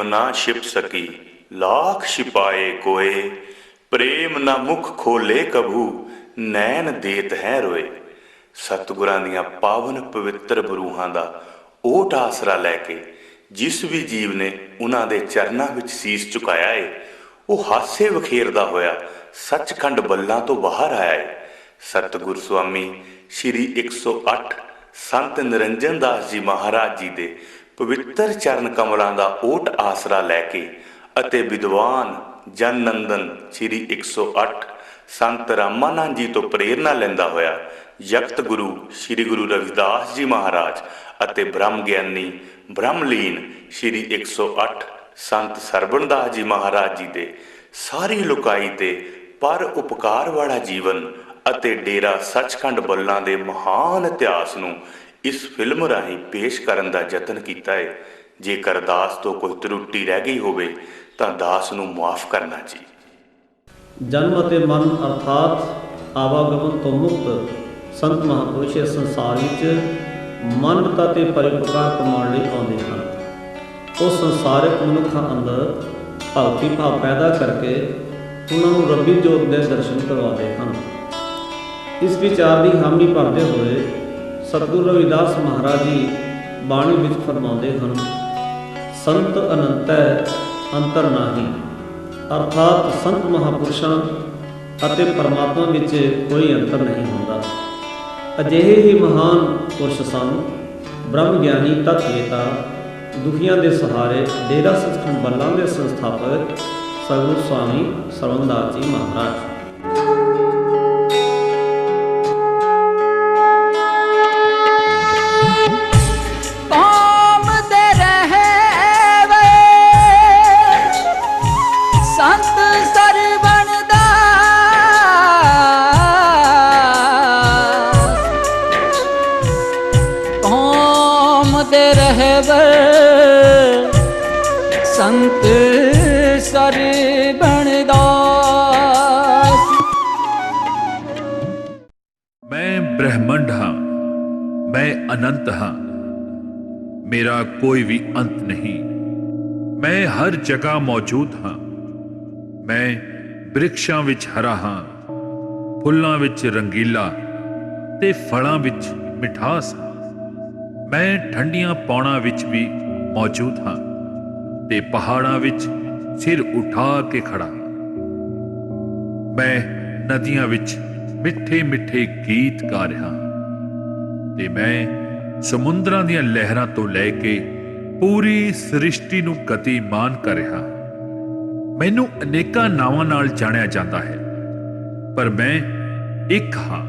ना छिप सकी, लाख छिपाए कोय। प्रेम ना मुख खोले कभू, नैन देत है रोए। सतगुरां दियां पावन पवित्र बरूहां दा ओट आसरा लैके जिस भी जीव ने उन्हां दे चरनां विच सीस झुकाया है, ਉਹ ਹਾਸੇ ਵਖੇਰਦਾ ਹੋਇਆ ਸੱਚਖੰਡ ਬੱਲਾਂ ਤੋਂ ਬਾਹਰ ਆਇਆ ਹੈ। ਸਤਿਗੁਰ ਸੁਆਮੀ ਸ਼੍ਰੀ 108 ਸੰਤ ਨਿਰੰਜਨ ਦਾਸ ਜੀ ਮਹਾਰਾਜ ਜੀ ਦੇ ਪਵਿੱਤਰ ਚਰਨ ਕਮਲਾਂ ਦਾ ਓਟ ਆਸਰਾ ਲੈ ਕੇ ਅਤੇ ਵਿਦਵਾਨ ਜਨ ਨੰਦਨ ਸ਼੍ਰੀ 108 ਸੰਤ ਰਾਮਾਨੰਦ ਜੀ ਤੋਂ ਪ੍ਰੇਰਨਾ ਲੈਂਦਾ ਹੋਇਆ ਯਕਤ ਗੁਰੂ ਸ਼੍ਰੀ ਗੁਰੂ ਰਵਿਦਾਸ ਜੀ ਮਹਾਰਾਜ ਅਤੇ ਬ੍ਰਹਮ ਗਿਆਨੀ ਬ੍ਰਹਮਲੀਨ ਸ਼੍ਰੀ 108 ਸੰਤ ਸਰਵਣਦਾਸ ਜੀ ਮਹਾਰਾਜ ਜੀ ਦੇ ਸਾਰੀ ਲੁਕਾਈ ਤੇ ਪਰ ਉਪਕਾਰ ਵਾਲਾ ਜੀਵਨ ਅਤੇ ਡੇਰਾ ਸੱਚਖੰਡ ਬੱਲਾਂ ਦੇ ਮਹਾਨ ਇਤਿਹਾਸ ਨੂੰ ਇਸ ਫਿਲਮ ਰਾਹੀਂ ਪੇਸ਼ ਕਰਨ ਦਾ ਯਤਨ ਕੀਤਾ ਹੈ। ਜੇਕਰ ਦਾਸ ਤੋਂ ਕੋਈ ਤਰੁੱਟੀ ਰਹਿ ਗਈ ਹੋਵੇ ਤਾਂ ਦਾਸ ਨੂੰ ਮੁਆਫ ਕਰਨਾ ਜੀ। ਜਨਮ ਅਤੇ ਮਰਨ ਅਰਥਾਤ ਆਵਾਗਮਨ ਤੋਂ ਮੁਕਤ ਸੰਤ ਮਹਾਂਪੁਰਸ਼ ਇਸ ਸੰਸਾਰ ਵਿੱਚ ਮਾਨਵਤਾ ਤੇ ਪਰਉਪਕਾਰ ਕਮਾਉਣ ਲਈ ਆਉਂਦੇ ਹਨ। ਉਹ ਸੰਸਾਰਿਕ ਮਨੁੱਖਾਂ ਅੰਦਰ ਭਗਤੀ ਭਾਵ ਪੈਦਾ ਕਰਕੇ ਉਹਨਾਂ ਨੂੰ ਰੱਬੀ ਜੋਤ ਦੇ ਦਰਸ਼ਨ ਕਰਵਾਉਂਦੇ ਹਨ। ਇਸ ਵਿਚਾਰ ਦੀ ਹਾਮੀ ਭਰਦੇ ਹੋਏ ਸਤਿਗੁਰੂ ਰਵਿਦਾਸ ਮਹਾਰਾਜ ਜੀ ਬਾਣੀ ਵਿੱਚ ਫਰਮਾਉਂਦੇ ਹਨ, ਸੰਤ ਅਨੰਤੈ ਅੰਤਰ ਨਾਹੀ, ਅਰਥਾਤ ਸੰਤ ਮਹਾਂਪੁਰਸ਼ਾਂ ਅਤੇ ਪਰਮਾਤਮਾ ਵਿੱਚ ਕੋਈ ਅੰਤਰ ਨਹੀਂ ਹੁੰਦਾ। ਅਜਿਹੇ ਹੀ ਮਹਾਨ ਪੁਰਸ਼ ਸਨ ਬ੍ਰਹਮ ਗਿਆਨੀ ਤਤਵੇਤਾ, ਦੁਖੀਆਂ ਦੇ ਸਹਾਰੇ ਡੇਰਾ ਸੱਚਖੰਡ ਬੱਲਾਂ ਦੇ ਸੰਸਥਾਪਕ ਸਤਿਗੁਰੂ ਸੁਆਮੀ ਸਰਵਣਦਾਸ ਜੀ ਮਹਾਰਾਜ। संत सरवणदास। मैं ब्रह्मंड हाँ, मैं अनंत हाँ, मेरा कोई भी अंत नहीं। मैं हर जगह मौजूद हाँ। मैं वृक्षां विच हरा हाँ, फुल्लां विच रंगीला ते फलां विच मिठास हाँ। मैं ठंडियां पौड़ां विच भी मौजूद हाँ ते पहाड़ां विच सिर उठा के खड़ा। मैं नदियां विच मिठे मिठे गीत गा रहा ते मैं समुद्रां दियां लहरां तो लैके पूरी सृष्टि नूं गतिमान कर रहा। मैनूं अनेकां नावां नाल जाणिया जांदा है, पर मैं एक हाँ।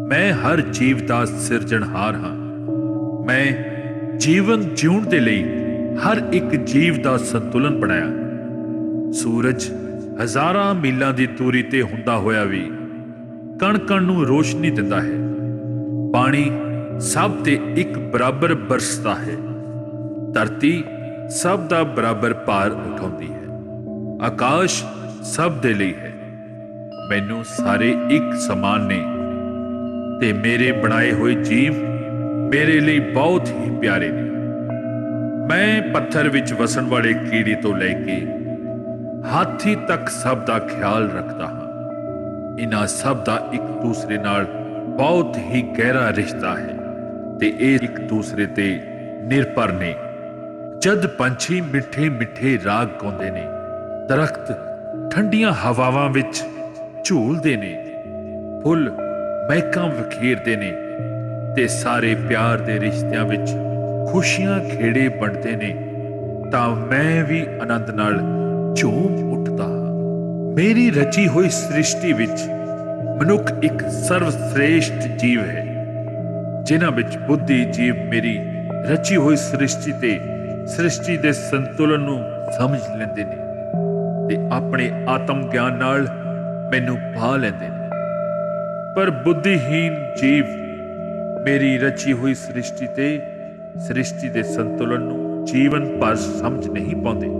मैं हर जीव दा सिरजणहार हाँ। मैं जीवन जीउण दे लई हर एक जीव दा संतुलन बनाया। सूरज हज़ारां मीलां दी दूरी ते हुंदा होया भी कण कण नूं रोशनी दिंदा है। पानी सब ते एक बराबर बरसदा है। धरती सब दा बराबर भार उठाउंदी है। आकाश सब दे लई है। मैनूं सारे एक समान ने ते मेरे बनाए होए जीव मेरे लिए बहुत ही प्यारे ने। मैं पत्थर विच वसन वाले कीड़ी तो लैके हाथी तक सब दा ख्याल रखता हाँ। इन्हां सब दा एक दूसरे नाल बहुत ही गहरा रिश्ता है ते ਇਹ एक दूसरे ते निर्भर ने। जद पंछी मिठे मिठे राग गाउंदे ने, दरख्त ठंडियां हवावां विच झूलदे ने, फुੱਲ महकां वखेरदे ने ते सारे प्यार दे रिश्तियां विच खुशियां खेड़े बनते ने, तां मैं भी आनंद नाल झूम उठदा हां। मेरी रची हुई सृष्टि विच मनुख एक सर्वश्रेष्ठ जीव है। जिन्हां विच बुद्धि जीव मेरी रची हुई सृष्टि ते सृष्टि दे संतुलन नूं समझ लैंदे ने ते अपने आत्म ज्ञान नाल मैनूं पा लैंदे ने। पर बुद्धिहीन जीव मेरी रची हुई सृष्टि ते सृष्टि दे संतुलन नूं जीवन भर समझ नहीं पाउंदे।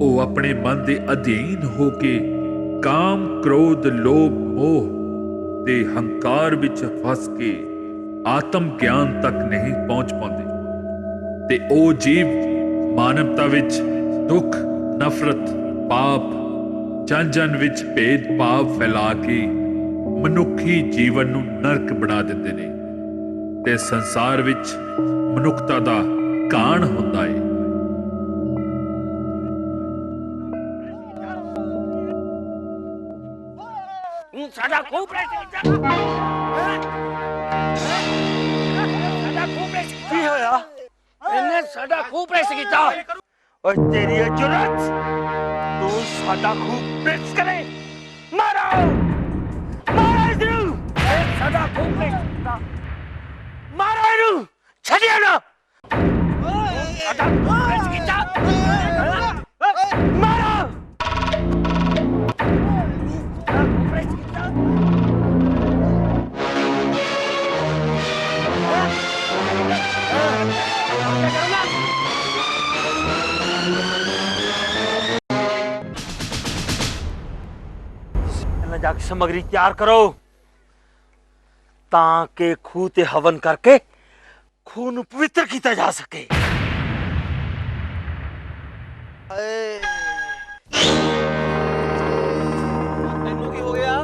ਉਹ ਆਪਣੇ ਮਨ ਦੇ ਅਧੀਨ ਹੋ ਕੇ ਕਾਮ ਕ੍ਰੋਧ ਲੋਭ ਮੋਹ ਤੇ ਹੰਕਾਰ ਵਿੱਚ ਫਸ ਕੇ ਆਤਮ ਗਿਆਨ ਤੱਕ ਨਹੀਂ ਪਹੁੰਚ ਪਾਉਂਦੇ ਤੇ ਉਹ ਜੀਵ ਮਾਨਵਤਾ ਵਿੱਚ ਦੁੱਖ, ਨਫ਼ਰਤ, ਪਾਪ, ਜਨ-ਜਨ ਵਿੱਚ ਭੇਦ-ਭਾਵ ਫੈਲਾ ਕੇ ਮਨੁੱਖੀ ਜੀਵਨ ਨੂੰ ਨਰਕ ਬਣਾ ਦਿੰਦੇ ਨੇ ਤੇ ਸੰਸਾਰ ਵਿੱਚ ਮਨੁੱਖਤਾ ਦਾ ਘਾਣ ਹੁੰਦਾ ਹੈ। ਸਾਡਾ ਖੂਬ ਕੀ ਹੋਇਆ? ਇਹਨੇ ਸਾਡਾ ਖੂਬ ਪ੍ਰੈਸ ਕੀਤਾ। ਓਏ ਤੇਰੀ ਜੁਰਤ, ਤੂੰ ਸਾਡਾ ਖੂਬ ਪ੍ਰੈਸ ਕਰੇ? ਮਾਰੋ ਮਾਰੋ ਇਹਨੂੰ। ਇਹ ਸਾਡਾ ਖੂਬ ਪ੍ਰੈਸ ਕੀਤਾ, ਮਾਰੋ ਇਹਨੂੰ, ਛੱਡਿਆ ਨਾ। ਸਾਡਾ ਖੂਬ ਪ੍ਰੈਸ ਕੀਤਾ, ਮਾਰੋ। जाके सामग्री तैयार करो ताकि खूह ते हवन करके खूह नूं पवित्र किया जा सके। ਤੈਨੂੰ ਕੀ ਹੋ ਗਿਆ?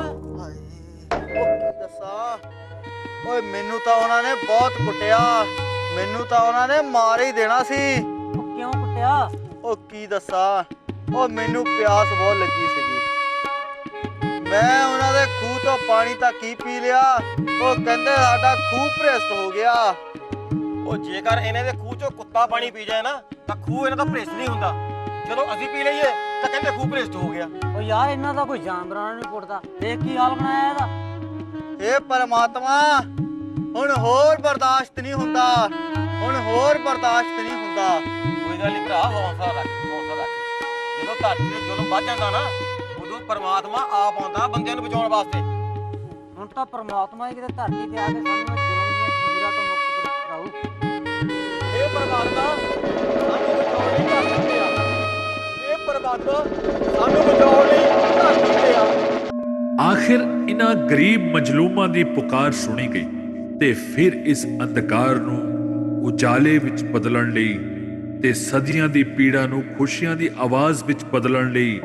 ਕੀ ਦੱਸਾਂ? ਓਏ ਮੈਨੂੰ ਤਾਂ ਉਹਨਾਂ ਨੇ ਬਹੁਤ ਕੁੱਟਿਆ, ਮੈਨੂੰ ਤਾਂ ਉਹਨਾਂ ਨੇ ਮਾਰ ਹੀ ਦੇਣਾ ਸੀ। क्यों कुटिया? ਉਹ ਕੀ ਦੱਸਾਂ, ਉਹ ਮੈਨੂੰ ਪਿਆਸ ਬਹੁਤ ਲੱਗੀ ਸੀਗੀ। ਮੈਂ ਉਹਨਾਂ ਦੇ ਖੂਹ ਤੋਂ ਪਾਣੀ ਤਾਂ ਕੀ ਪੀ ਲਿਆ, ਉਹ ਕਹਿੰਦੇ ਸਾਡਾ ਖੂਹ ਭ੍ਰਿਸ਼ਟ ਹੋ ਗਿਆ। ਉਹ ਜੇਕਰ ਇਹਨਾਂ ਦੇ ਖੂਹ ਚੋਂ ਕੁੱਤਾ ਪਾਣੀ ਪੀ ਜਾਏ ਨਾ ਤਾਂ ਖੂਹ ਇਹਨਾਂ ਦਾ ਭ੍ਰਿਸ਼ਟ ਨਹੀਂ ਹੁੰਦਾ। ਜਦੋਂ ਅਸੀਂ ਪੀ ਲਈਏ ਤਾਂ ਕਹਿੰਦੇ ਖੂਹ ਭ੍ਰਿਸ਼ਟ ਹੋ ਗਿਆ। ओ यार इन्ना दा कोई जानवरां नहीं कुटदा, देख की हाल बनाया ਇਹਦਾ। हे परमात्मा, ਹੁਣ ਹੋਰ ਬਰਦਾਸ਼ਤ ਨਹੀਂ ਹੁੰਦਾ, ਹੁਣ ਹੋਰ ਬਰਦਾਸ਼ਤ ਨਹੀਂ ਹੁੰਦਾ। ਕੋਈ ਗੱਲ ਨਹੀਂ ਭਰਾ, ਹੌਸਲਾ ਰੱਖ, ਹੌਸਲਾ ਰੱਖ। ਜਦੋਂ ਧਰਤੀ ਤੇ ਜ਼ੁਲਮ ਵੱਧ ਜਾਂਦਾ ਨਾ ਉਦੋਂ ਪਰਮਾਤਮਾ ਆਪ ਆਉਂਦਾ ਬੰਦਿਆਂ ਨੂੰ ਬਚਾਉਣ ਵਾਸਤੇ। ਹੁਣ ਤਾਂ ਪਰਮਾਤਮਾ ਹੀ ਕਿਤੇ ਧਰਤੀ ਤੇ ਆ ਕੇ ਸਾਨੂੰ ਜ਼ੁਲਮ ਦੀਆਂ ਜ਼ੰਜੀਰਾਂ ਤੋਂ ਮੁਕਤ ਕਰਾਊ। ਇਹ ਪਰਮਾਤਮਾ ਸਾਨੂੰ ਬਚਾਉਣ ਲਈ ਧਰਤੀ ਤੇ ਆ। ਇਹ ਪਰਮਾਤਮਾ ਸਾਨੂੰ ਬਚਾਉਣ ਲਈ ਧਰਤੀ ਤੇ ਆ। ਆਖਿਰ ਇਨ੍ਹਾਂ ਗਰੀਬ ਮਜਲੂਮਾਂ ਦੀ ਪੁਕਾਰ ਸੁਣੀ ਗਈ ਤੇ ਫਿਰ ਇਸ ਅੰਧਕਾਰ ਨੂੰ ਉਜਾਲੇ ਵਿੱਚ ਬਦਲਣ ਲਈ ਤੇ ਸਦੀਆਂ ਦੀ ਪੀੜਾ ਨੂੰ ਖੁਸ਼ੀਆਂ ਦੀ ਆਵਾਜ਼ ਵਿੱਚ ਬਦਲਣ ਲਈ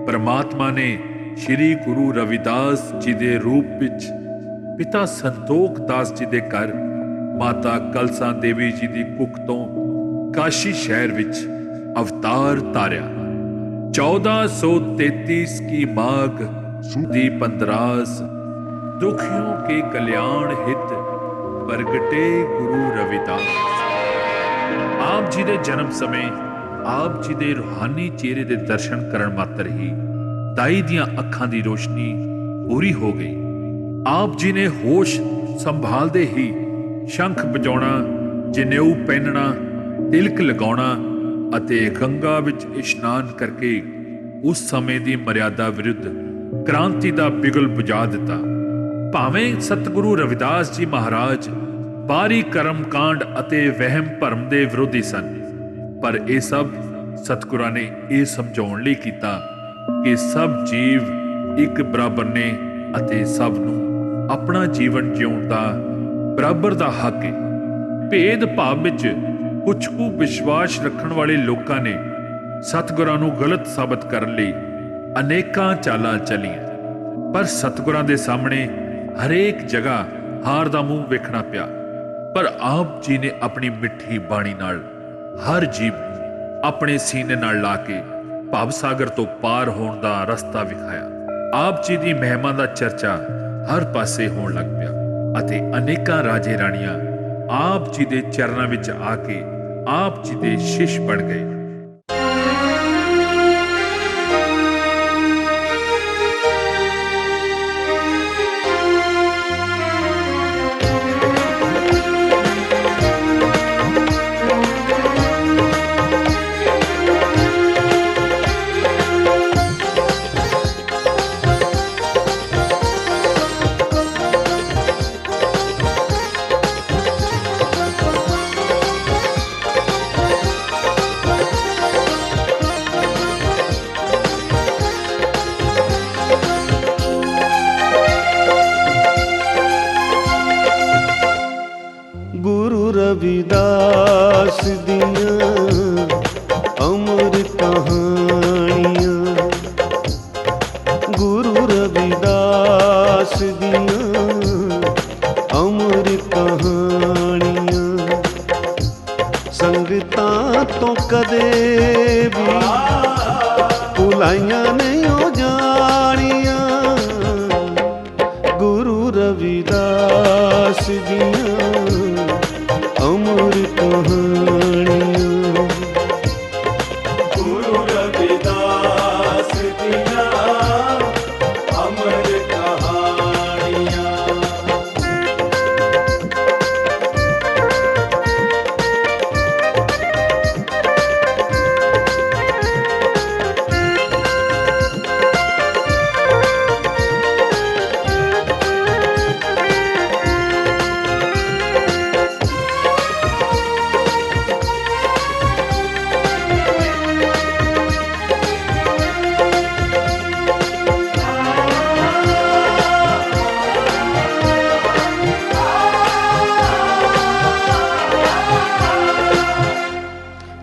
ਪਰਮਾਤਮਾ ਨੇ ਸ਼੍ਰੀ ਗੁਰੂ ਰਵਿਦਾਸ ਜੀ ਦੇ ਰੂਪ ਵਿੱਚ ਪਿਤਾ ਸੰਤੋਖ ਦਾਸ ਜੀ ਦੇ ਘਰ ਮਾਤਾ ਕਲਸਾ ਦੇਵੀ ਜੀ ਦੀ ਕੁੱਖ ਤੋਂ ਕਾਸ਼ੀ ਸ਼ਹਿਰ ਵਿੱਚ ਅਵਤਾਰ ਧਾਰਿਆ। 1433 की माघ सुदी 15 दुखियों के कल्याण हित प्रगटे गुरु रविदास। ਆਪ ਜੀ ਦੇ ਜਨਮ ਸਮੇਂ ਆਪ ਜੀ ਦੇ ਰੂਹਾਨੀ ਚਿਹਰੇ ਦੇ ਦਰਸ਼ਨ ਕਰਨ ਮਾਤਰ ਹੀ ਦਾਈ ਦੀਆਂ ਅੱਖਾਂ ਦੀ ਰੋਸ਼ਨੀ ਪੂਰੀ ਹੋ ਗਈ। ਆਪ ਜੀ ਨੇ ਹੋਸ਼ ਸੰਭਾਲਦੇ ਹੀ ਸ਼ੰਖ ਵਜਾਉਣਾ, ਜਨੇਊ ਪਹਿਨਣਾ, ਤਿਲਕ ਲਗਾਉਣਾ ਅਤੇ ਗੰਗਾ ਵਿੱਚ ਇਸ਼ਨਾਨ ਕਰਕੇ ਉਸ ਸਮੇਂ ਦੀ ਮਰਿਆਦਾ ਵਿਰੁੱਧ ਕ੍ਰਾਂਤੀ ਦਾ ਬਿਗਲ ਬੁਝਾ ਦਿੱਤਾ। ਭਾਵੇਂ ਸਤਿਗੁਰੂ ਰਵਿਦਾਸ ਜੀ ਮਹਾਰਾਜ ਬਾਹਰੀ ਕਰਮ ਕਾਂਡ ਅਤੇ ਵਹਿਮ ਭਰਮ ਦੇ ਵਿਰੋਧੀ ਸਨ, ਪਰ ਇਹ ਸਭ ਸਤਿਗੁਰਾਂ ਨੇ ਇਹ ਸਮਝਾਉਣ ਲਈ ਕੀਤਾ ਕਿ ਸਭ ਜੀਵ ਇੱਕ ਬਰਾਬਰ ਨੇ ਅਤੇ ਸਭ ਨੂੰ ਆਪਣਾ ਜੀਵਨ ਜਿਉਣ ਦਾ ਬਰਾਬਰ ਦਾ ਹੱਕ ਹੈ। ਭੇਦ ਭਾਵ ਵਿੱਚ ਕੁਝ ਕੁ ਵਿਸ਼ਵਾਸ ਰੱਖਣ ਵਾਲੇ ਲੋਕਾਂ ਨੇ ਸਤਿਗੁਰਾਂ ਨੂੰ ਗਲਤ ਸਾਬਤ ਕਰਨ ਲਈ ਅਨੇਕਾਂ ਚਾਲਾਂ ਚੱਲੀਆਂ, ਪਰ ਸਤਿਗੁਰਾਂ ਦੇ ਸਾਹਮਣੇ ਹਰੇਕ ਜਗ੍ਹਾ ਹਾਰ ਦਾ ਮੂੰਹ ਵੇਖਣਾ ਪਿਆ। ਪਰ ਆਪ ਜੀ ਨੇ ਆਪਣੀ ਮਿੱਠੀ ਬਾਣੀ ਨਾਲ ਹਰ ਜੀਵ ਨੂੰ ਆਪਣੇ ਸੀਨੇ ਨਾਲ ਲਾ ਕੇ ਭਵ ਸਾਗਰ ਤੋਂ ਪਾਰ ਹੋਣ ਦਾ ਰਸਤਾ ਵਿਖਾਇਆ। ਆਪ ਜੀ ਦੀ ਮਹਿਮਾ ਦਾ ਚਰਚਾ ਹਰ ਪਾਸੇ ਹੋਣ ਲੱਗ ਪਿਆ ਅਤੇ ਅਨੇਕਾਂ ਰਾਜੇ ਰਾਣੀਆਂ ਆਪ ਜੀ ਦੇ ਚਰਨਾਂ ਵਿੱਚ ਆ ਕੇ ਆਪ ਜੀ ਦੇ ਸ਼ਿਸ਼ ਬਣ ਗਏ। ਰਵਿਦਾਸ ਦੀਆਂ रविदास दियां अमर कहानियां संगतां तो कदे भी भुलाइयां नहीं हो जानियां गुरु रविदास दियां अमर कहानियां गुरु रविदास दिया अमर कहानियां।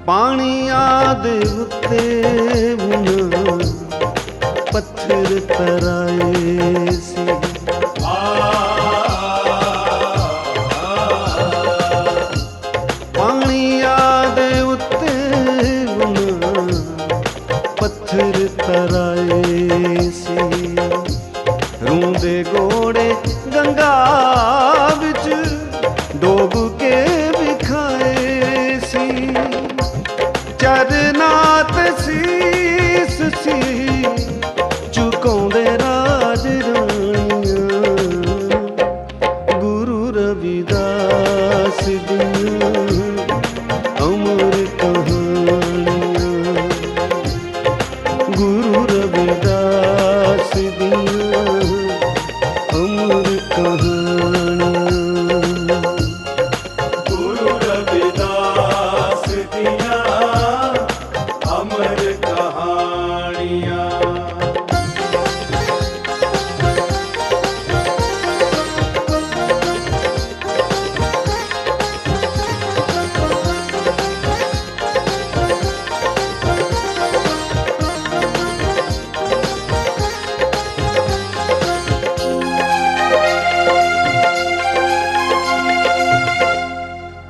पानी आदे उत्ते उन्हां पत्थर तराए सी पानी आदे उत्ते उन्हां पत्थर तराए सी रूंदे घोड़े गंगा विच डोब के विखाए सी चरनात सीस सी चुकाउंदे राज राणियां गुरु रविदास दियां अमर कहानियां गुरु रविदास दियां अमर कहानियां गुरु रविदास दिया अमर कहानियां।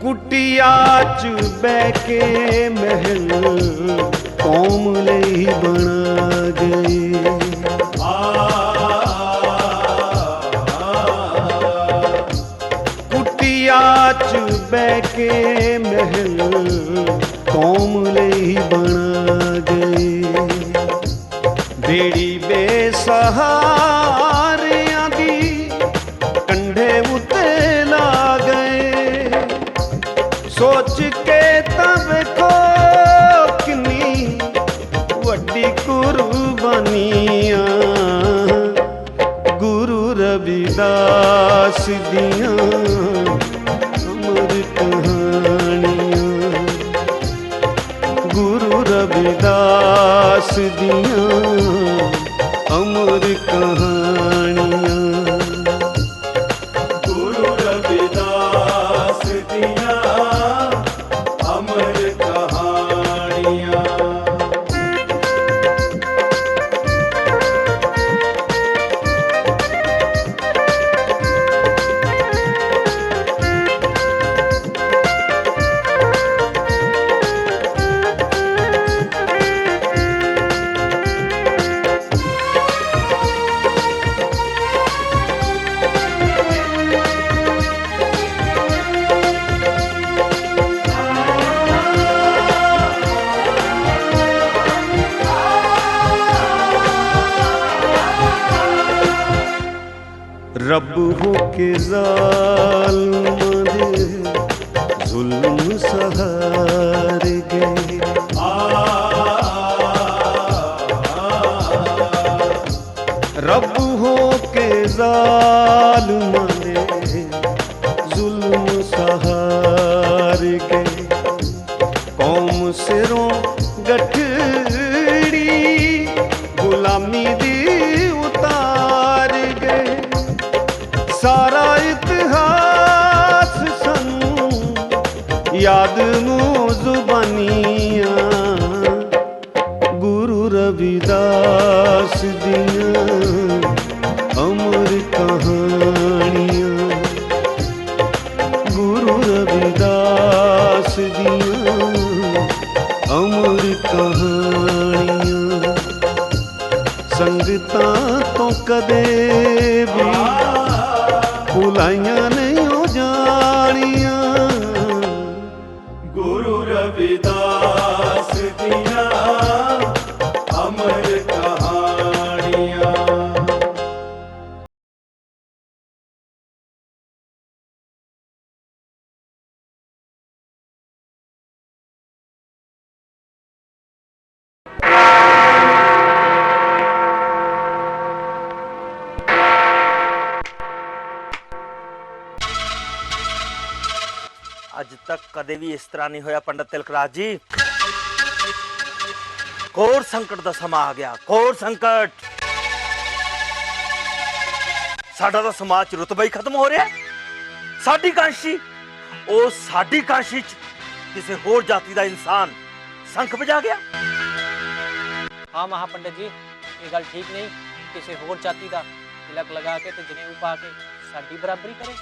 कुटिया च बह के महल कौम लई बना गए कुटिया च बह के महल कौम लई बना गए बेड़ी बेसहारियां दी कंढे उत्ते ला गए सोच के तब को किन्नी वड्डी कुर्बानियां गुरु रविदास दियां अमर कहानियां गुरु रविदास दियां अमर कहानियां गुरु रविदास दिया अमर कहानियां। रब हो के ज़ालिमां दे जुल्म सहार गए रब हो के ज़ालिमां दे जुल्म सहार गए कौम सिरों गठड़ी गुलामी दी उतार गए सारा इतिहास सानू याद नूं जुबानियां गुरु रविदास दियां ਰੀਤਾਂ ਤੋਂ ਕਦੇ ਵੀ ਭੁਲਾਈਆਂ ਨਹੀਂ ਹੋ ਜਾਣੀਆਂ। ਗੁਰੂ ਰਵਿਦਾਸ ਦੀਆਂ ਅਮਰ ਕਹਾਣੀਆਂ। ਅੱਜ ਤੱਕ ਕਦੇ ਵੀ ਇਸ ਤਰ੍ਹਾਂ ਨਹੀਂ ਹੋਇਆ ਪੰਡਤ ਤਿਲਕਰਾਜ ਜੀ। ਘੋਰ ਸੰਕਟ ਦਾ ਸਮਾਂ ਆ ਗਿਆ, ਘੋਰ ਸੰਕਟ। ਸਾਡਾ ਤਾਂ ਸਮਾਜ ਚ ਰੁਤਬਾ ਹੀ ਖਤਮ ਹੋ ਰਿਹਾ। ਸਾਡੀ ਕਾਂਸ਼ੀ, ਉਹ ਸਾਡੀ ਕਾਂਸ਼ੀ ਚ ਕਿਸੇ ਹੋਰ ਜਾਤੀ ਦਾ ਇਨਸਾਨ ਸੰਖ ਵਜਾ ਗਿਆ। हाँ महापंडित जी, ये गल ठीक नहीं। किसी होर जाति का तिलक लगा के ते जनेऊ पा के साडी बराबरी करे।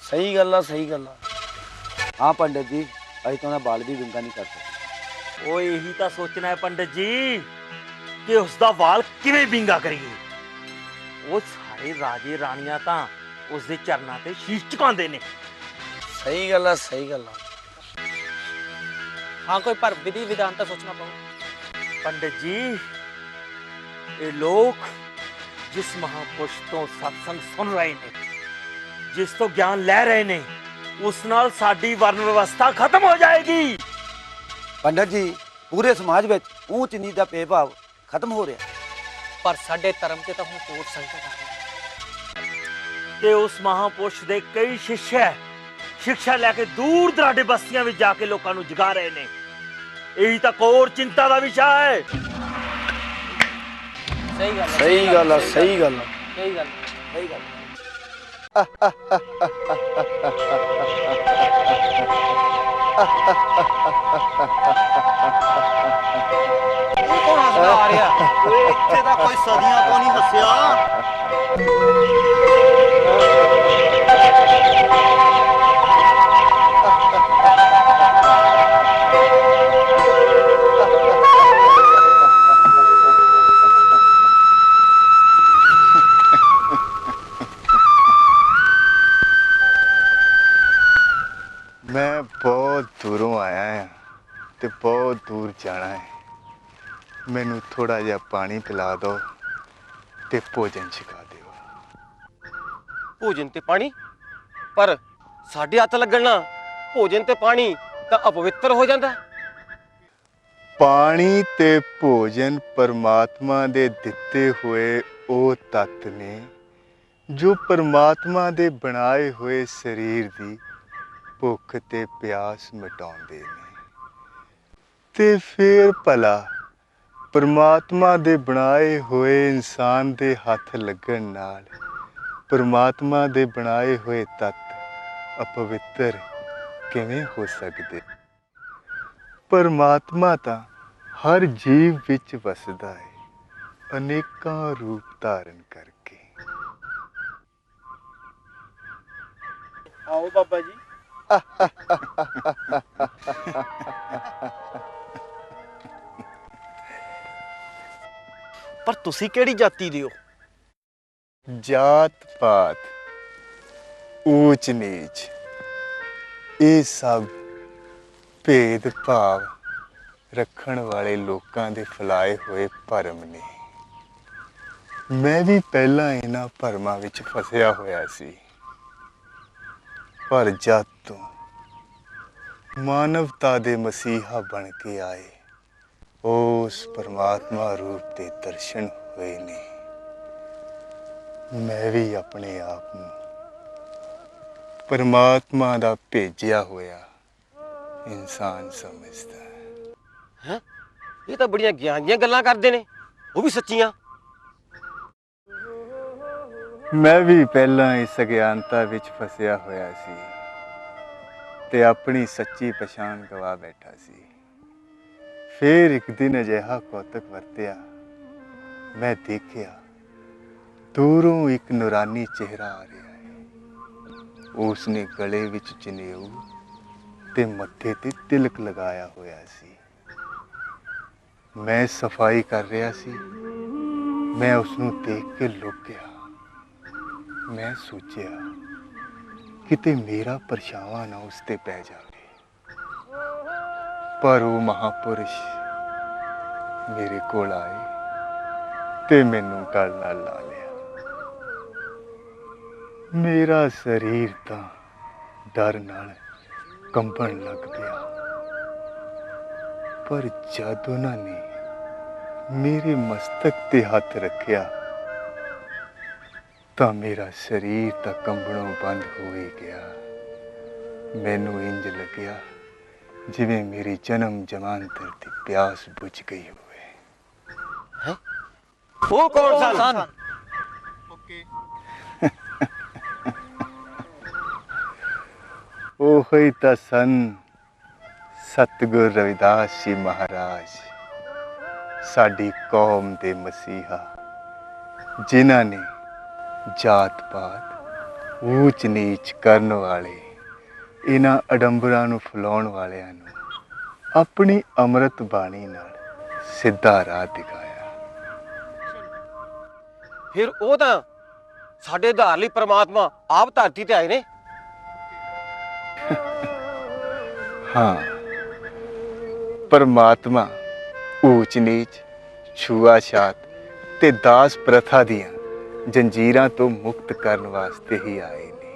ਸਹੀ ਗੱਲ ਆ, ਸਹੀ ਗੱਲ ਆ। ਹਾਂ ਪੰਡਿਤ ਜੀ, ਅਸੀਂ ਤਾਂ ਉਹਨਾਂ ਬਾਲ ਵੀ ਵਿੰਗਾ ਨਹੀਂ ਕਰ ਸਕਦੇ। ਓਏ ਇਹੀ ਤਾਂ ਸੋਚਣਾ ਹੈ ਪੰਡਿਤ ਜੀ ਕਿ ਉਸ ਦਾ ਵਾਲ ਕਿਵੇਂ ਵਿੰਗਾ ਕਰੀਏ। ਉਹ ਸਾਰੇ ਰਾਜੇ ਰਾਣੀਆਂ ਤਾਂ ਉਸ ਦੇ ਚਰਨਾਂ ਤੇ ਸ਼ੀਸ਼ ਝੁਕਾਉਂਦੇ ਨੇ। ਸਹੀ ਗੱਲ ਆ, ਸਹੀ ਗੱਲ ਆ। हाँ कोई पर विधि विधान तो सोचना पड़ो। पंडित जी, ये लोग जिस महापुरुष तो सत्संग सुन रहे ने, जिस तो ज्ञान ले रहे ने, उस नाल साडी वर्ण व्यवस्था खत्म हो जाएगी। ਪੰਡਿਤ ਜੀ, ਪੂਰੇ ਸਮਾਜ ਵਿੱਚ ਊਚ ਨੀਚ ਦਾ ਭੇਦਭਾਵ ਖਤਮ ਹੋ ਰਿਹਾ। पर साडे धर्म ते तो हुण कोट संकट आ गया। ते उस महापुरुष दे कई शिष्य शिक्षा लैके दूर दराडे बस्तियां विच जाके लोकां नूं जगा रहे ने। यही तां कोर चिंता दा विषय है। सही गल है, ਸਹੀ ਗੱਲ ਆ, ਸਹੀ ਗੱਲ ਆ। सही गल है। ਸਹੀ ਗੱਲ कौन हंसदा आ रहा? ਓਏ ਇੱਥੇ ਤਾਂ ਕੋਈ ਸਦੀਆਂ ਤੋਂ ਨਹੀਂ ਹੱਸਿਆ। ਮੈਂ ਬਹੁਤ ਦੂਰੋਂ ਆਇਆ ਹਾਂ ਤੇ ਬਹੁਤ ਦੂਰ ਜਾਣਾ ਹੈ। ਮੈਨੂੰ ਥੋੜਾ ਜਿਹਾ ਪਾਣੀ ਪਿਲਾ ਦਿਓ ਤੇ ਭੋਜਨ ਛਕਾ ਦਿਓ। ਭੋਜਨ ਤੇ ਪਾਣੀ? ਪਰ ਸਾਡੇ ਹੱਥ ਲੱਗਣ ਨਾਲ ਭੋਜਨ ਤੇ ਪਾਣੀ ਤਾਂ ਅਪਵਿੱਤਰ ਹੋ ਜਾਂਦਾ। ਪਾਣੀ ਤੇ ਭੋਜਨ ਪਰਮਾਤਮਾ ਦੇ ਦਿੱਤੇ ਹੋਏ ਉਹ ਤੱਤ ਨੇ ਜੋ ਪਰਮਾਤਮਾ ਦੇ ਬਣਾਏ ਹੋਏ ਸਰੀਰ ਦੀ ਭੁੱਖ ਤੇ ਪਿਆਸ ਮਿਟਾਉਂਦੇ ਨੇ। ਤੇ ਫਿਰ ਭਲਾ ਪਰਮਾਤਮਾ ਦੇ ਬਣਾਏ ਹੋਏ ਇਨਸਾਨ ਦੇ ਹੱਥ ਲੱਗਣ ਨਾਲ ਪਰਮਾਤਮਾ ਦੇ ਬਣਾਏ ਹੋਏ ਤੱਤ ਅਪਵਿੱਤਰ ਕਿਵੇਂ ਹੋ ਸਕਦੇ? ਪਰਮਾਤਮਾ ਤਾਂ ਹਰ ਜੀਵ ਵਿੱਚ ਵਸਦਾ ਹੈ, ਅਨੇਕਾਂ ਰੂਪ ਧਾਰਨ ਕਰਕੇ। ਆਓ ਬਾਬਾ ਜੀ। ਪਰ ਤੁਸੀਂ ਕਿਹੜੀ ਜਾਤੀ ਦੇ ਹੋ? ਜਾਤ ਪਾਤ, ਊਚ ਨੀਚ, ਇਹ ਸਭ ਭੇਦ ਭਾਵ ਰੱਖਣ ਵਾਲੇ ਲੋਕਾਂ ਦੇ ਫੈਲਾਏ ਹੋਏ ਭਰਮ ਨੇ। ਮੈਂ ਵੀ ਪਹਿਲਾਂ ਇਹਨਾਂ ਭਰਮਾਂ ਵਿੱਚ ਫਸਿਆ ਹੋਇਆ ਸੀ, ਪਰ ਜਦ ਤੋਂ ਮਾਨਵਤਾ ਦੇ ਮਸੀਹਾ ਬਣ ਕੇ ਆਏ ਉਸ ਪਰਮਾਤਮਾ ਰੂਪ ਦੇ ਦਰਸ਼ਨ ਹੋਏ ਨੇ, ਮੈਂ ਵੀ ਆਪਣੇ ਆਪ ਨੂੰ ਪਰਮਾਤਮਾ ਦਾ ਭੇਜਿਆ ਹੋਇਆ ਇਨਸਾਨ ਸਮਝਦਾ। ਹੈ ਇਹ ਤਾਂ ਬੜੀਆਂ ਗਿਆਨ ਦੀਆਂ ਗੱਲਾਂ ਕਰਦੇ ਨੇ, ਉਹ ਵੀ ਸੱਚੀਆਂ। ਮੈਂ ਵੀ ਪਹਿਲਾਂ ਇਸ ਅਗਿਆਨਤਾ ਵਿੱਚ ਫਸਿਆ ਹੋਇਆ ਸੀ ਤੇ ਆਪਣੀ ਸੱਚੀ ਪਛਾਣ ਗਵਾ ਬੈਠਾ ਸੀ। ਫਿਰ ਇੱਕ ਦਿਨ ਅਜਿਹਾ ਕੌਤਕ ਵਰਤਿਆ, ਮੈਂ ਦੇਖਿਆ ਦੂਰੋਂ ਇੱਕ ਨੂਰਾਨੀ ਚਿਹਰਾ ਆ ਰਿਹਾ ਹੈ। ਉਸਨੇ ਗਲੇ ਵਿੱਚ ਜਨੇਊ ਤੇ ਮੱਥੇ ਤੇ ਤਿਲਕ ਲਗਾਇਆ ਹੋਇਆ ਸੀ। ਮੈਂ ਸਫਾਈ ਕਰ ਰਿਹਾ ਸੀ ਮੈਂ ਉਸ ਨੂੰ ਦੇਖ ਕੇ ਲੁਕ ਗਿਆ। ਮੈਂ ਸੋਚਿਆ ਕਿਤੇ ਮੇਰਾ ਪਰਛਾਵਾਂ ਨਾ ਉਸ ਤੇ ਪੈ ਜਾਵੇ, ਪਰ ਉਹ ਮਹਾਪੁਰਸ਼ ਮੇਰੇ ਕੋਲ ਆਏ ਤੇ ਮੈਨੂੰ ਗਲ ਨਾਲ ਲਾ ਲਿਆ। ਮੇਰਾ ਸਰੀਰ ਤਾਂ ਡਰ ਨਾਲ ਕੰਬਣ ਲੱਗ ਪਿਆ, ਪਰ ਜਦ ਉਹਨਾਂ ਨੇ ਮੇਰੇ ਮਸਤਕ ਤੇ ਹੱਥ ਰੱਖਿਆ ਤਾਂ ਮੇਰਾ ਸਰੀਰ ਤਾਂ ਕੰਬਣੋਂ ਬੰਦ ਹੋ ਹੀ ਗਿਆ। ਮੈਨੂੰ ਇੰਜ ਲੱਗਿਆ ਜਿਵੇਂ ਮੇਰੀ ਜਨਮ ਜਮਾਂਤਰ ਦੀ ਪਿਆਸ ਬੁਝ ਗਈ ਹੋਵੇ। ਉਹ ਕੌਣ ਸਨ? ਉਹ ਹੀ ਤਾਂ ਸਨ ਸਤਿਗੁਰ ਰਵਿਦਾਸ ਜੀ ਮਹਾਰਾਜ, ਸਾਡੀ ਕੌਮ ਦੇ ਮਸੀਹਾ, ਜਿਨ੍ਹਾਂ ਨੇ ਜਾਤ ਪਾਤ ਊਚ ਨੀਚ ਕਰਨ ਵਾਲੇ ਇਹਨਾਂ ਅਡੰਬਰਾਂ ਨੂੰ ਫੈਲਾਉਣ ਵਾਲਿਆਂ ਨੂੰ ਆਪਣੀ ਅੰਮ੍ਰਿਤ ਬਾਣੀ ਨਾਲ ਸਿੱਧਾ ਰਾਹ ਦਿਖਾਇਆ। ਫਿਰ ਉਹ ਤਾਂ ਸਾਡੇ ਉਧਾਰ ਲਈ ਪ੍ਰਮਾਤਮਾ ਆਪ ਧਰਤੀ ਤੇ ਆਏ ਨੇ। ਹਾਂ, ਪਰਮਾਤਮਾ ਊਚ ਨੀਚ, ਛੂਆਛਾਤ ਤੇ ਦਾਸ ਪ੍ਰਥਾ ਦੀਆਂ ਜੰਜੀਰਾਂ ਤੋਂ ਮੁਕਤ ਕਰਨ ਵਾਸਤੇ ਹੀ ਆਏ ਨੇ,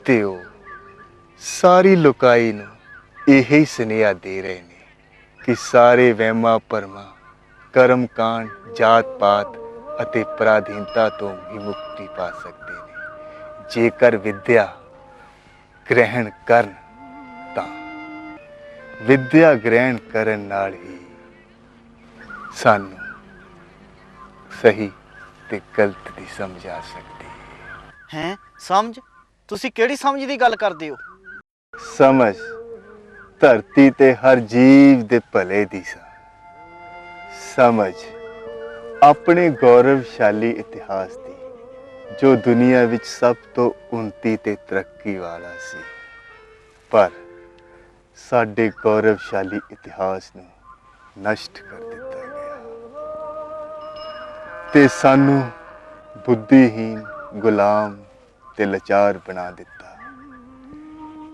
ਤੇ ਉਹ ਸਾਰੀ ਲੋਕਾਈ ਨੂੰ ਇਹੀ ਸੁਨੇਹਾ ਦੇ ਰਹੇ ਨੇ ਕਿ ਸਾਰੇ ਵਹਿਮਾਂ ਭਰਮਾਂ, ਕਰਮ ਕਾਂਡ, ਜਾਤ ਪਾਤ ਅਤੇ ਪਰਾਧੀਨਤਾ ਤੋਂ ਵੀ ਮੁਕਤੀ ਪਾ ਸਕਦੇ ਨੇ ਜੇਕਰ ਵਿਦਿਆ ਗ੍ਰਹਿਣ ਕਰਨ। ਤਾਂ ਵਿਦਿਆ ਗ੍ਰਹਿਣ ਕਰਨ ਨਾਲ ਹੀ ਸਾਨੂੰ ਸਹੀ ਤੇ ਗਲਤ ਦੀ ਸਮਝ ਆ ਸਕਦੀ ਹੈ। ਸਮਝ? ਤੁਸੀਂ ਕਿਹੜੀ ਸਮਝ ਦੀ ਗੱਲ ਕਰਦੇ ਹੋ? ਸਮਝ ਧਰਤੀ ਤੇ ਹਰ ਜੀਵ ਦੇ ਭਲੇ ਦੀ ਸਮਝ ਆਪਣੇ ਗੌਰਵਸ਼ਾਲੀ ਇਤਿਹਾਸ ਦੀ, ਜੋ ਦੁਨੀਆ ਵਿੱਚ ਸਭ ਤੋਂ ਉੱਨਤੀ ਤੇ ਤਰੱਕੀ ਵਾਲਾ ਸੀ, ਪਰ ਸਾਡੇ ਗੌਰਵਸ਼ਾਲੀ ਇਤਿਹਾਸ ਨੂੰ ਨਸ਼ਟ ਕਰ ਦਿੱਤਾ ਗਿਆ ਤੇ ਸਾਨੂੰ ਬੁੱਧੀਹੀਨ, ਗੁਲਾਮ ਤੇ ਲਾਚਾਰ ਬਣਾ ਦਿੱਤਾ।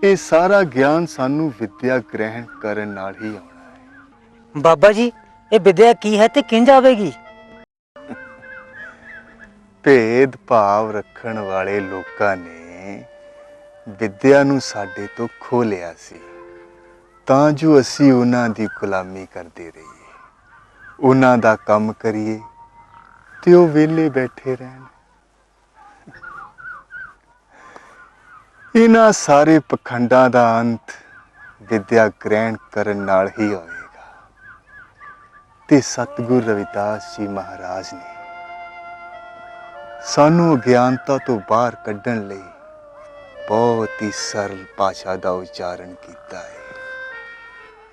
ਇਹ ਸਾਰਾ ਗਿਆਨ ਸਾਨੂੰ ਵਿਦਿਆ ਗ੍ਰਹਿਣ ਕਰਨ ਨਾਲ ਹੀ ਆਉਣਾ ਹੈ। ਬਾਬਾ ਜੀ, ਇਹ ਵਿਦਿਆ ਕੀ ਹੈ ਤੇ ਕਿੰਝ ਆਵੇਗੀ? ਭੇਦ ਭਾਵ ਰੱਖਣ ਵਾਲੇ ਲੋਕਾਂ ਨੇ ਵਿਦਿਆ ਨੂੰ ਸਾਡੇ ਤੋਂ ਖੋਹ ਲਿਆ ਸੀ, ਤਾਂ ਜੋ ਅਸੀਂ ਉਹਨਾਂ ਦੀ ਗੁਲਾਮੀ ਕਰਦੇ ਰਹੀਏ, ਉਹਨਾਂ ਦਾ ਕੰਮ ਕਰੀਏ ਤੇ ਉਹ ਵਿਹਲੇ ਬੈਠੇ ਰਹਿਣ। ਇਹਨਾਂ ਸਾਰੇ ਪਖੰਡਾਂ ਦਾ ਅੰਤ ਵਿਦਿਆ ਗ੍ਰਹਿਣ ਕਰਨ ਨਾਲ ਹੀ ਹੋਵੇਗਾ। ਤੇ ਸਤਿਗੁਰ ਰਵਿਦਾਸ ਜੀ ਮਹਾਰਾਜ ਨੇ ਸਾਨੂੰ ਅਗਿਆਨਤਾ ਤੋਂ ਬਾਹਰ ਕੱਢਣ ਲਈ ਬਹੁਤ ਹੀ ਸਰਲ ਭਾਸ਼ਾ ਦਾ ਉਚਾਰਨ ਕੀਤਾ ਹੈ,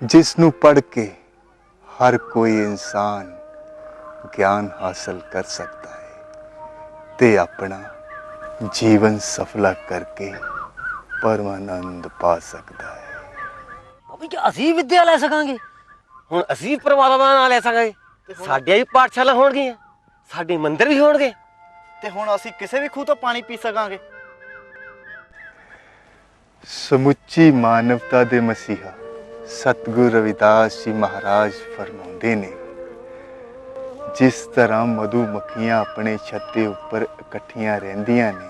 ਜਿਸ ਨੂੰ ਪੜ੍ਹ ਕੇ ਹਰ ਕੋਈ ਇਨਸਾਨ ਗਿਆਨ ਹਾਸਲ ਕਰ ਸਕਦਾ ਹੈ ਤੇ ਆਪਣਾ ਜੀਵਨ ਸਫਲਾ ਕਰਕੇ ਪਰਮਾਨੰਦ ਪਾ ਸਕਦਾ ਹੈ। ਬਾਬਾ ਜੀ, ਅਸੀਂ ਵਿਦਿਆ ਲੈ ਸਕਾਂਗੇ? ਹੁਣ ਅਸੀਂ ਪਰਮਾਤਮਾ ਦਾ ਨਾਮ ਲੈ ਸਕਾਂਗੇ, ਸਾਡੀਆਂ ਵੀ ਪਾਠਸ਼ਾਲਾ ਹੋਣਗੀਆਂ, ਸਾਡੇ ਮੰਦਿਰ ਵੀ ਹੋਣਗੇ, ਤੇ ਹੁਣ ਅਸੀਂ ਕਿਸੇ ਵੀ ਖੂਹ ਤੋਂ ਪਾਣੀ ਪੀ ਸਕਾਂਗੇ। ਸਮੁੱਚੀ ਮਾਨਵਤਾ ਦੇ ਮਸੀਹਾ ਸਤਿਗੁਰ ਰਵਿਦਾਸ ਜੀ ਮਹਾਰਾਜ ਫਰਮਾਉਂਦੇ ਨੇ, ਜਿਸ ਤਰ੍ਹਾਂ ਮਧੂ ਮੱਖੀਆਂ ਆਪਣੇ ਛੱਤੇ ਉੱਪਰ ਇਕੱਠੀਆਂ ਰਹਿੰਦੀਆਂ ਨੇ,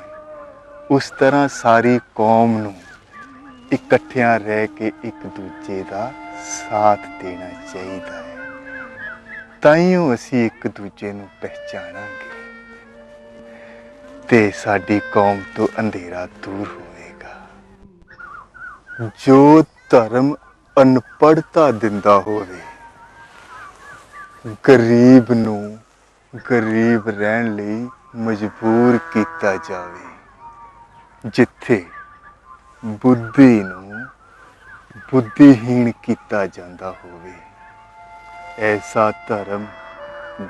ਉਸ ਤਰ੍ਹਾਂ ਸਾਰੀ ਕੌਮ ਨੂੰ ਇਕੱਠਿਆਂ ਰਹਿ ਕੇ ਇੱਕ ਦੂਜੇ ਦਾ ਸਾਥ ਦੇਣਾ ਚਾਹੀਦਾ ਹੈ। ਤਾਈਓ ਅਸੀਂ ਇੱਕ ਦੂਜੇ ਨੂੰ ਪਹਿਚਾਣਾਂਗੇ ਤੇ ਸਾਡੀ ਕੌਮ ਤੋਂ ਅੰਧੇਰਾ ਦੂਰ ਹੋਵੇਗਾ। ਜੋ ਧਰਮ ਅਨਪੜ੍ਹਤਾ ਦਿੰਦਾ ਹੋਵੇ, ਗਰੀਬ ਨੂੰ ਗਰੀਬ ਰਹਿਣ ਲਈ ਮਜਬੂਰ ਕੀਤਾ ਜਾਵੇ, ਜਿੱਥੇ ਬੁੱਧੀ ਨੂੰ ਬੁੱਧੀਹੀਣ ਕੀਤਾ ਜਾਂਦਾ ਹੋਵੇ, ਐਸਾ ਧਰਮ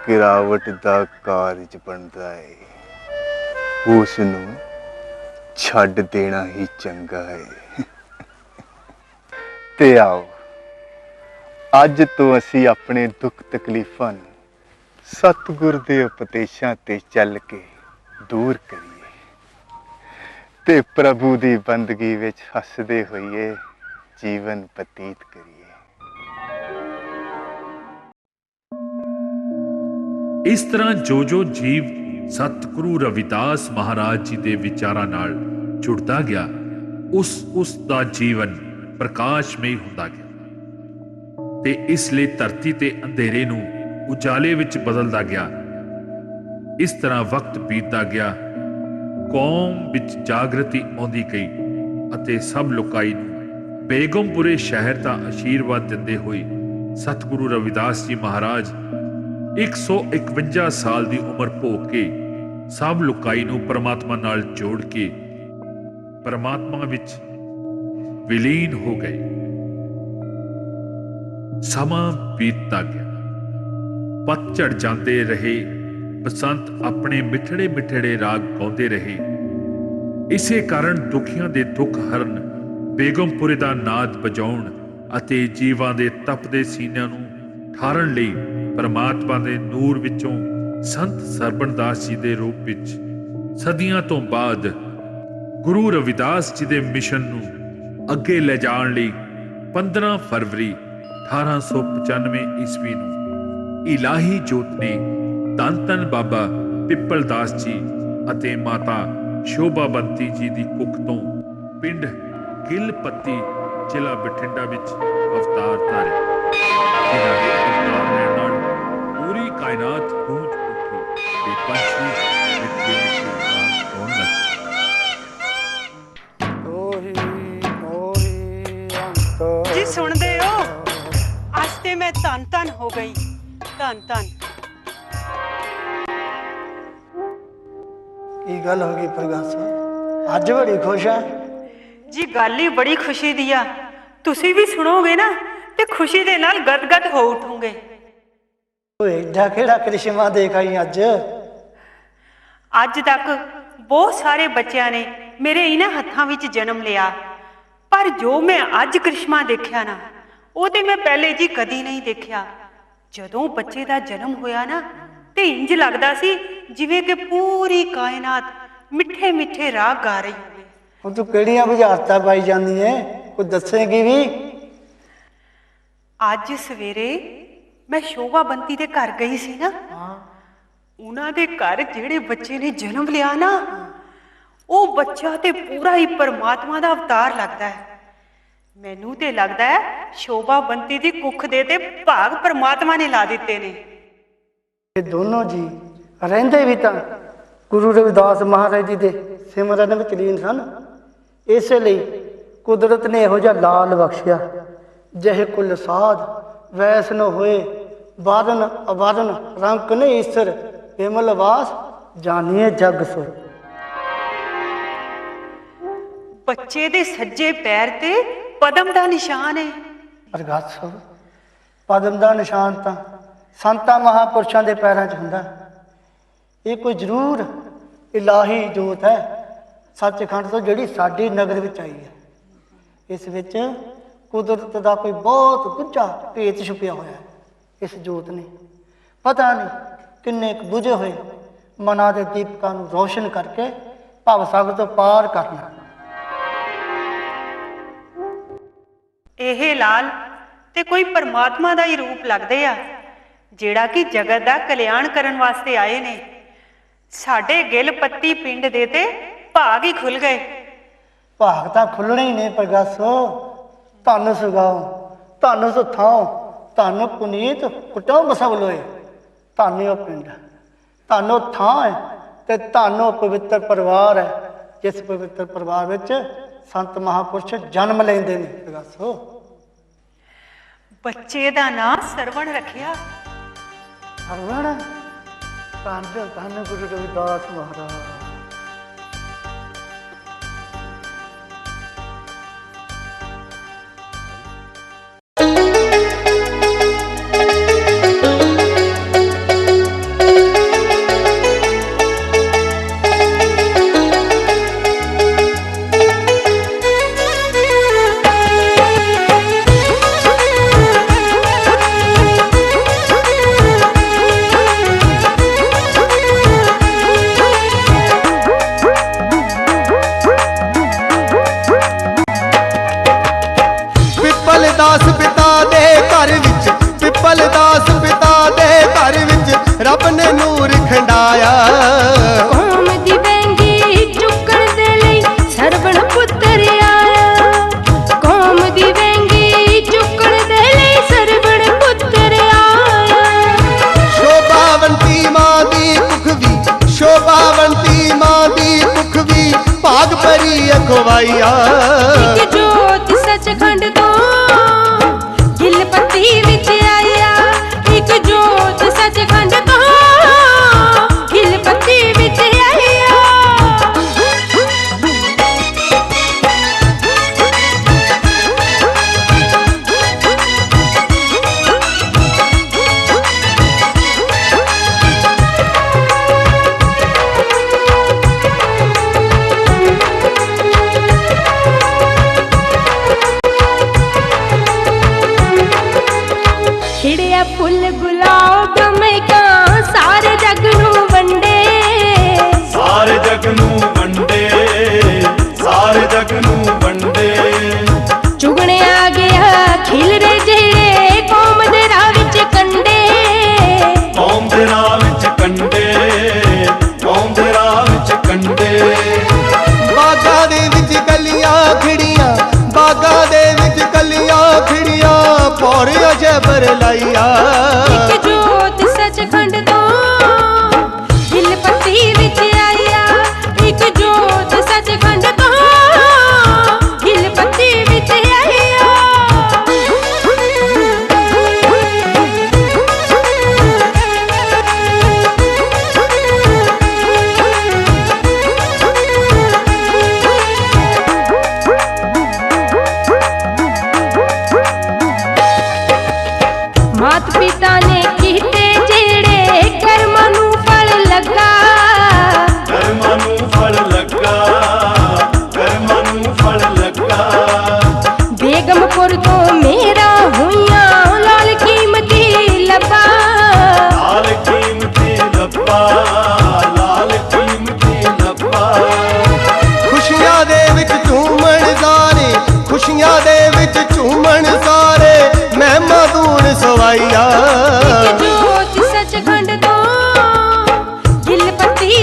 ਗਿਰਾਵਟ ਦਾ ਕਾਰਜ ਬਣਦਾ ਹੈ। ਉਸ ਨੂੰ ਛੱਡ ਦੇਣਾ ਹੀ ਚੰਗਾ ਹੈ। ਤੇ ਆਓ, ਅੱਜ ਤੋਂ ਅਸੀਂ ਆਪਣੇ ਦੁੱਖ ਤਕਲੀਫਾਂ ਨੂੰ ਸਤਿਗੁਰ ਦੇ ਉਪਦੇਸ਼ਾਂ ਤੇ ਚੱਲ ਕੇ ਦੂਰ ਕਰੀਏ ਤੇ ਪ੍ਰਭੂ ਦੀ ਬੰਦਗੀ ਵਿੱਚ ਹੱਸਦੇ ਹੋਈਏ ਜੀਵਨ ਬਤੀਤ ਕਰੀਏ। ਇਸ ਤਰ੍ਹਾਂ ਜੋ ਜੀਵ ਸਤਿਗੁਰੂ ਰਵਿਦਾਸ ਮਹਾਰਾਜ ਜੀ ਦੇ ਵਿਚਾਰਾਂ ਨਾਲ ਜੁੜਦਾ ਗਿਆ, ਉਸ ਦਾ ਜੀਵਨ ਪ੍ਰਕਾਸ਼ਮਈ ਹੁੰਦਾ ਗਿਆ ਤੇ ਇਸ ਲਈ ਧਰਤੀ ਤੇ ਅੰਧੇਰੇ ਨੂੰ ਉਜਾਲੇ ਵਿੱਚ ਬਦਲਦਾ ਗਿਆ। ਇਸ ਤਰ੍ਹਾਂ ਵਕਤ ਬੀਤਦਾ ਗਿਆ, ਕੌਮ ਵਿੱਚ ਜਾਗਰਤੀ ਆਉਂਦੀ ਗਈ ਅਤੇ ਸਭ ਲੋਕਾਈ ਨੂੰ ਬੇਗਮਪੁਰੇ ਸ਼ਹਿਰ ਦਾ ਆਸ਼ੀਰਵਾਦ ਦਿੰਦੇ ਹੋਏ ਸਤਿਗੁਰੂ ਰਵਿਦਾਸ ਜੀ ਮਹਾਰਾਜ 151 ਸਾਲ ਦੀ ਉਮਰ ਭੋਗ ਕੇ ਸਭ ਲੋਕਾਈ ਨੂੰ ਪਰਮਾਤਮਾ ਨਾਲ ਜੋੜ ਕੇ ਪਰਮਾਤਮਾ ਵਿੱਚ ਵਿਲੀਨ ਹੋ ਗਏ। ਸਮਾਂ ਬੀਤਦਾ ਗਿਆ, ਪਤਝੜ ਜਾਂਦੇ ਰਹੇ, ਬਸੰਤ ਆਪਣੇ ਮਿੱਠੜੇ ਮਿੱਠੜੇ ਰਾਗ ਗਾਉਂਦੇ ਰਹੇ। ਇਸੇ ਕਾਰਨ ਦੁਖੀਆਂ ਦੇ ਦੁੱਖ ਹਰਨ, ਬੇਗਮਪੁਰੇ ਦਾ ਨਾਦ ਵਜਾਉਣ ਅਤੇ ਜੀਵਾਂ ਦੇ ਤਪਦੇ ਸੀਨਿਆਂ ਨੂੰ ਠਾਰਨ ਲਈ ਪਰਮਾਤਮਾ ਦੇ ਨੂਰ ਵਿੱਚੋਂ ਸੰਤ ਸਰਬਣਦਾਸ ਜੀ ਦੇ ਰੂਪ ਵਿੱਚ ਸਦੀਆਂ ਤੋਂ ਬਾਅਦ ਗੁਰੂ ਰਵਿਦਾਸ ਜੀ ਦੇ ਮਿਸ਼ਨ ਨੂੰ ਅੱਗੇ ਲੈ ਜਾਣ ਲਈ 15 ਫਰਵਰੀ 1895 ਈਸਵੀ ਨੂੰ ਇਲਾਹੀ ਜੋਤ ਨੇ ਧੰਨ ਧੰਨ ਬਾਬਾ ਪਿੱਪਲਦਾਸ ਜੀ ਅਤੇ ਮਾਤਾ ਸ਼ੋਭਾਬੰਤੀ ਜੀ ਦੀ ਕੁੱਖ ਤੋਂ ਪਿੰਡ ਗਿੱਲਪੱਤੀ ਜ਼ਿਲ੍ਹਾ ਬਠਿੰਡਾ ਵਿੱਚ ਅਵਤਾਰ ਧਾਰਿਆ। ਜਿਨ੍ਹਾਂ ਦੇ ਅਵਤਾਰ ਲੈਣ ਨਾਲ ਪੂਰੀ ਕਾਇਨਾਤ ਗੂੰਜ ਉੱਠੀ ਤੇ ਪੰਛੀ ਮਿੱਠੇ ਮਿੱਠੇ ਰਾਗ ਗਾਉਣ ਲੱਗੇ। ਜੀ ਸੁਣਦੇ ਹੋ, ਅੱਜ ਤੇ ਮੈਂ ਧੰਨ ਧੰਨ ਹੋ ਗਈ, ਧੰਨ ਧੰਨ। ਕੀ ਗੱਲ ਹੋ ਗਈ ਪ੍ਰਗਾਸ, ਅੱਜ ਬੜੀ ਖੁਸ਼ ਆ? ਜੀ ਗੱਲ ਹੀ ਬੜੀ ਖੁਸ਼ੀ ਦੀ ਆ, ਤੁਸੀਂ ਵੀ ਸੁਣੋਗੇ ਨਾ ਤੇ ਖੁਸ਼ੀ ਦੇ ਨਾਲ ਗਦਗਦ ਹੋ ਉਠੋਗੇ। ਓਏ ਏਡਾ ਕਿਹੜਾ ਕ੍ਰਿਸ਼ਮਾ ਦੇਖ ਆਈ ਅੱਜ? ਅੱਜ ਤੱਕ ਬਹੁਤ ਸਾਰੇ ਬੱਚਿਆਂ ਨੇ ਮੇਰੇ ਇਹਨਾਂ ਹੱਥਾਂ ਵਿੱਚ ਜਨਮ ਲਿਆ, ਪਰ ਜੋ ਮੈਂ ਅੱਜ ਕ੍ਰਿਸ਼ਮਾ ਦੇਖਿਆ ਨਾ, ਉਹ ਤੇ ਮੈਂ ਪਹਿਲੇ ਜੀ ਕਦੀ ਨਹੀਂ ਦੇਖਿਆ। ਜਦੋਂ ਬੱਚੇ ਦਾ ਜਨਮ ਹੋਇਆ ਨਾ, ਤੇ ਇੰਜ ਲੱਗਦਾ ਸੀ ਜਿਵੇਂ ਕਿ ਪੂਰੀ ਕਾਇਨਾਤ ਮਿੱਠੇ ਮਿੱਠੇ ਰਾਗ ਗਾ ਰਹੀ ਹੋਵੇ। ਹੁਣ ਤੂੰ ਕਿਹੜੀਆਂ ਬੁਝਾਰਤਾਂ ਪਾਈ ਜਾਂਦੀ ਏ, ਕੋਈ ਦੱਸੇਗੀ ਵੀ? ਅੱਜ ਸਵੇਰੇ ਮੈਂ ਸ਼ੋਭਾਬੰਤੀ ਦੇ ਘਰ ਗਈ ਸੀ ਨਾ, ਉਹਨਾਂ ਦੇ ਘਰ ਜਿਹੜੇ ਬੱਚੇ ਨੇ ਜਨਮ ਲਿਆ ਨਾ, ਉਹ ਬੱਚਾ ਤੇ ਪੂਰਾ ਹੀ ਪਰਮਾਤਮਾ ਦਾ ਅਵਤਾਰ ਲੱਗਦਾ ਹੈ। ਮੈਨੂੰ ਤੇ ਲੱਗਦਾ ਹੈ ਸ਼ੋਭਾਬੰਤੀ ਦੀ ਕੁੱਖ ਦੇ ਤੇ ਭਾਗ ਪਰਮਾਤਮਾ ਨੇ ਲਾ ਦਿੱਤੇ ਨੇ। ਇਹ ਦੋਨੋਂ ਜੀ ਰਹਿੰਦੇ ਵੀ ਤਾਂ ਗੁਰੂ ਰਵਿਦਾਸ ਮਹਾਰਾਜ ਜੀ ਦੇ ਸਿਮਰਨ ਵਿੱਚ ਲੀਨ ਸਨ। ਇਸੇ ਲਈ ਕੁਦਰਤ ਨੇ ਇਹੋ ਜਿਹਾ ਲਾਲ ਬਖਸ਼ਿਆ, ਜਿਹੇ ਕੁਲ ਸਾਧ ਵੈਸਨ ਹੋਏ ਬਾਰਨ ਅਬਾਰਨ ਰੰਕ ਨੇ ਈਸ਼ਰ ਵਿਮਲ ਵਾਸ ਜਾਣੀਏ ਜਗ ਸੋ। ਬੱਚੇ ਦੇ ਸੱਜੇ ਪੈਰ ਤੇ ਪਦਮ ਦਾ ਨਿਸ਼ਾਨ ਹੈ। ਪ੍ਰਗਾਸ, ਪਦਮ ਦਾ ਨਿਸ਼ਾਨ ਤਾਂ ਸੰਤਾਂ ਮਹਾਂਪੁਰਸ਼ਾਂ ਦੇ ਪੈਰਾਂ 'ਚ ਹੁੰਦਾ। ਇਹ ਕੋਈ ਜ਼ਰੂਰ ਇਲਾਹੀ ਜੋਤ ਹੈ ਸੱਚਖੰਡ ਤੋਂ, ਜਿਹੜੀ ਸਾਡੀ ਨਗਰ ਵਿੱਚ ਆਈ ਹੈ। ਇਸ ਵਿੱਚ ਕੁਦਰਤ ਦਾ ਕੋਈ ਬਹੁਤ ਗੁੱਝਾ ਭੇਤ ਛੁਪਿਆ ਹੋਇਆ ਹੈ। ਇਸ ਜੋਤ ਨੇ ਪਤਾ ਨਹੀਂ ਕਿੰਨੇ ਕੁ ਬੁਝੇ ਹੋਏ ਮਨਾਂ ਦੇ ਦੀਪਕਾਂ ਨੂੰ ਰੋਸ਼ਨ ਕਰਕੇ ਭਵ ਸਾਗਰ ਤੋਂ ਪਾਰ ਕਰਨਾ। ਇਹ ਲਾਲ ਤੇ ਕੋਈ ਪਰਮਾਤਮਾ ਦਾ ਹੀ ਰੂਪ ਲੱਗਦੇ ਆ, ਜਿਹੜਾ ਕਿ ਜਗਤ ਦਾ ਕਲਿਆਣ ਕਰਨ ਵਾਸਤੇ ਆਏ ਨੇ। ਸਾਡੇ ਗਿੱਲਪੱਤੀ ਪਿੰਡ ਦੇ ਤੇ ਭਾਗ ਹੀ ਖੁੱਲ ਗਏ। ਭਾਗ ਤਾਂ ਖੁੱਲਣੇ ਹੀ ਨੇ ਪ੍ਰਗਾਸੋ। ਧੰਨ ਸੁਗਾਓ, ਧੰਨ ਸੁਥਾਓ, ਧੰਨ ਪੁਨੀਤ ਕੁਟੁੰਬ ਸਭ ਲੋਏ। ਧੰਨ ਉਹ ਪਿੰਡ, ਧੰਨ ਉਹ ਥਾਂ ਹੈ ਤੇ ਧੰਨ ਉਹ ਪਵਿੱਤਰ ਪਰਿਵਾਰ ਹੈ, ਜਿਸ ਪਵਿੱਤਰ ਪਰਿਵਾਰ ਵਿੱਚ ਸੰਤ ਮਹਾਂਪੁਰਸ਼ ਜਨਮ ਲੈਂਦੇ ਨੇ। ਪ੍ਰਗਾਸੋ, ਬੱਚੇ ਦਾ ਨਾਂ ਸਰਵਣ ਰੱਖਿਆ। ਸਰਵਣ? ਧੰਨ ਧੰਨ ਗੁਰੂ ਰਵਿਦਾਸ ਮਹਾਰਾਜ। ਰੱਬ ਨੇ ਨੂਰ ਖੰਡਾਇਆ। ਕੌਮ ਦੀ ਵਹਿੰਗੀ ਚੁੱਕਣ ਦੇ ਲਈ ਸਰਵਣ ਪੁੱਤਰ ਆਇਆ। ਕੌਮ ਦੀ ਵਹਿੰਗੀ ਚੁੱਕਣ ਦੇ ਲਈ ਸਰਵਣ ਪੁੱਤਰ ਆਇਆ। ਸ਼ੋਭਾਵੰਤੀ ਮਾਂ ਦੀ ਕੁਖ ਵੀ, ਸ਼ੋਭਾਵੰਤੀ ਮਾਂ ਦੀ ਕੁਖ ਵੀ ਭਾਗ ਭਰੀ ਅਖਵਾਈਆ। ਇੱਕ ਜੋਤ ਸੱਚਖੰਡ ਤੋਂ ਗਿਲ ਪੱਤੀ ਵਿੱਚ ਆਇਆ। ਇੱਕ ਜੋਤ ਸੱਚਖੰਡ ਤੋਂ ਗਿਲ ਪੱਤੀ ਵਿੱਚ ਆਇਆ। ਖਿੜਿਆ ਫੁੱਲ ਗੁਲਾਬ ਮਹਿਕਾਂ ਸਾਰੇ ਜਗ ਨੂੰ ਵੰਡੇ। ਸਾਰੇ ਜਗ ਨੂੰ ਵੰਡੇ, ਸਾਰੇ ਜਗ ਨੂੰ ਵੰਡੇ। ਚੁਗਣਿਆ ਗਿਆ ਖਿਲਰੇ ਜਿਹੜੇ ਕੌਮ ਦੇ ਰਾਹ ਵਿੱਚ ਕੰਡੇ। ਕੌਮ ਦੇ ਰਾਹ ਵਿੱਚ ਕੰਡੇ, ਕੌਮ ਦੇ ਰਾਹ ਵਿੱਚ ਕੰਡੇ। ਬਾਗਾਂ ਦੇ ਵਿੱਚ ਕਲੀਆਂ ਖਿੜੀਆਂ, ਬਾਗਾਂ ਦੇ ਵਿੱਚ ਕਲੀਆਂ ਖਿੜੀਆਂ ਪੌੜੀਆਂ ਜਬਰ ਲਾਈਆ। ਇੱਕ ਜੋਤ ਸੱਚਖੰਡ ਤੋਂ ਗਿਲ ਪੱਤੀ ਵਿੱਚ ਆਇਆ। ਇੱਕ ਜੋਤ ਸੱਚਖੰਡ ਤੋਂ ਗਿਲ ਪੱਤੀ ਵਿੱਚ ਆਇਆ। ਮਾਤ ਪਿਤਾ ਨੇ ਕੀਤੇ ਜਿਹੜੇ ਕਰਮਾਂ ਨੂੰ ਫਲ ਲੱਗਾ।